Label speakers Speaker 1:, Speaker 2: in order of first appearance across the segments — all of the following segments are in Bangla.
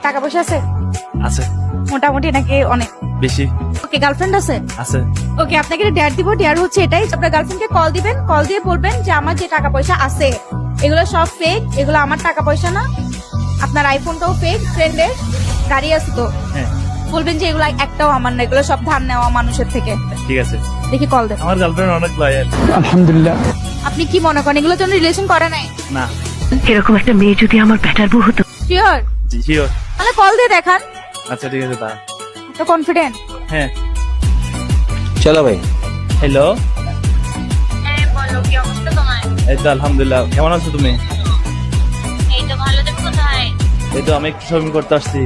Speaker 1: টাকা পয়সা আছে?
Speaker 2: আছে
Speaker 1: মোটামুটি নাকি অনেক
Speaker 2: বেশি
Speaker 1: ওকে গার্লফ্রেন্ড আছে?
Speaker 2: আছে।
Speaker 1: ওকে আপনাকে ডেয়ার দিব, ডেয়ার হচ্ছে এটাই, আপনার গার্লফ্রেন্ডকে কল দিবেন, কল দিয়ে বলবেন যে আমার যে টাকা পয়সা আছে এগুলো সব ফেক, এগুলো আমার টাকা পয়সা না, আপনার আইফোনটাও ফেক, ফ্রেন্ডের গাড়ি আছে তো,
Speaker 2: হ্যাঁ
Speaker 1: বলবেন যে এগুলো একটাও আমার না, এগুলো সব ধার নেওয়া মানুষের থেকে।
Speaker 2: ঠিক আছে।
Speaker 1: দেখি কল দেন।
Speaker 2: আমার গার্লফ্রেন্ড অনেক লয়াল।
Speaker 3: আলহামদুলিল্লাহ।
Speaker 1: আপনি কি মনে করেন এগুলোর জন্য রিলেশন করে নাই?
Speaker 2: না।
Speaker 4: এরকম একটা মেয়ে যদি আমার ব্যাটার বউ হতো।
Speaker 1: শিওর?
Speaker 2: জি শিওর।
Speaker 1: তাহলে কল দিয়ে দেখান।
Speaker 2: আচ্ছা ঠিক আছে তা।
Speaker 1: তো কনফিডেন্ট?
Speaker 2: হ্যাঁ।
Speaker 3: চলো ভাই।
Speaker 2: হ্যালো।
Speaker 5: হ্যাঁ বলো, কি অবস্থা তোমার?
Speaker 2: এই তো আলহামদুলিল্লাহ, কেমন আছো তুমি?
Speaker 5: এই তো ভালো, তুমি কোথায়?
Speaker 2: এই তো আমি একটু শপিং করতে আসছি।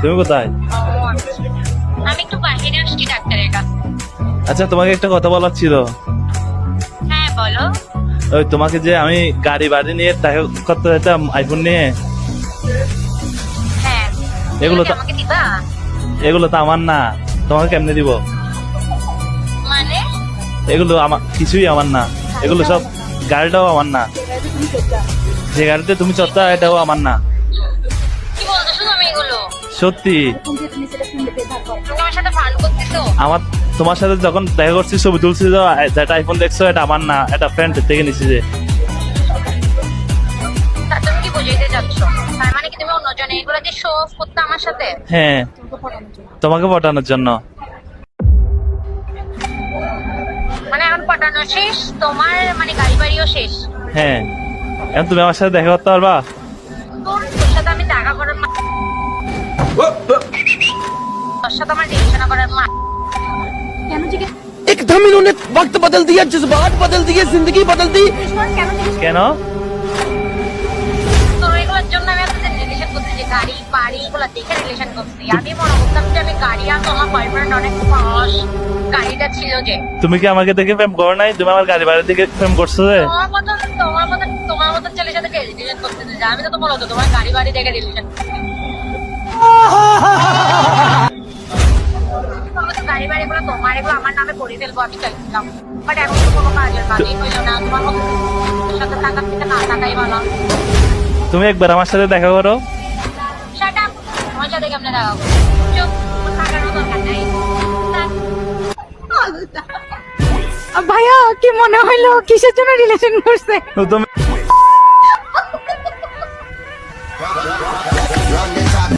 Speaker 2: তুমি কোথায়?
Speaker 5: আমি একটু বাইরে আসছি ডাক্তারের কাছে।
Speaker 2: আচ্ছা তোমাকে একটা কথা বলার ছিল।
Speaker 5: হ্যাঁ বলো।
Speaker 2: ওই তোমাকে যে আমি গাড়ি বাড়ি নিয়ে টাকা করতে যেতাম আইফোন নিয়ে,
Speaker 5: হ্যাঁ
Speaker 2: এগুলো
Speaker 5: তুমি কি
Speaker 2: তো
Speaker 5: আমাকে দিবা?
Speaker 2: এগুলো তো আমার না, তোমাকে কেমনে দিব?
Speaker 5: মানে
Speaker 2: এগুলো আমার কিছুই আমার না, এগুলো সব গাড়িটাও আমার না, যে গাড়িতে তুমি চড়তা এটাও আমার না।
Speaker 5: কি বলতেছো তুমি এগুলো?
Speaker 2: সত্যি
Speaker 5: তুমি আমার সাথে ফান করতেছো?
Speaker 2: আমার তোমার সাথে যখন দেখা করছি ছবি তুলছি, যেটা আইফোন দেখছো এটা আমার না, এটা ফ্রেন্ড থেকে নিছি যে।
Speaker 5: তা তুমি কি বুঝাইতে চাচ্ছ? তার মানে কি তুমি অন্যজনে এগুলো দিয়ে শো অফ করতে আমার সাথে?
Speaker 2: হ্যাঁ তোমাকে পটানোর জন্য।
Speaker 5: মানে এখন পটানো শেষ তোমার, মানে গাড়ি বাড়িও শেষ?
Speaker 2: হ্যাঁ এখন তুমি আমার সাথে দেখা করতে পারবা?
Speaker 5: তোর সাথে আমি দেখা করার তোর সাথে আমার রিলেশন করার
Speaker 1: কেন জিজ্ঞেস
Speaker 3: एकदम इन्होंने वक्त बदल दिया, जज्बात बदल दिए, जिंदगी बदल दी।
Speaker 1: করেন? কেন জিজ্ঞেস
Speaker 2: কেন?
Speaker 5: তোর এগুলোর জন্য আমি আপনাদের রিলেশন করছি, যে গাড়ি বাড়ি এগুলো দেখে রিলেশন করছি। আমি মনে করতাম যে আমি গাড়ি আর তোমার বয়ফ্রেন্ড অনেক পশ, গাড়িটা ছিল যে।
Speaker 2: তুমি কি আমাকে দেখে প্রেম করো নাই? তুমি আমার গাড়ি বাড়ি থেকে প্রেম করছো যে।
Speaker 5: তোমার মতন ছেলের সাথে রিলেশন করতে যে, আমি তো বলো তো তোমার গাড়ি বাড়ি দেখে রিলেশন গাড়ি বাড়ি গুলো তোমার, এগুলো আমার নামে করে ফেলবো আমি চাইছিলাম, বাট এখন তো কোনো কাজের কাজই হইলো না। তোমার মতো সাথে থাকার থেকে না থাকাই ভালো।
Speaker 2: তুমি একবার আমার সাথে দেখা করো।
Speaker 5: শাট আপ, আমার সাথে কেমনে দেখা করবো? চুপ, থাকারও দরকার নাই।
Speaker 1: ভাইয়া কি মনে হইলো কিসের জন্য রিলেশন করছে?
Speaker 2: তুমি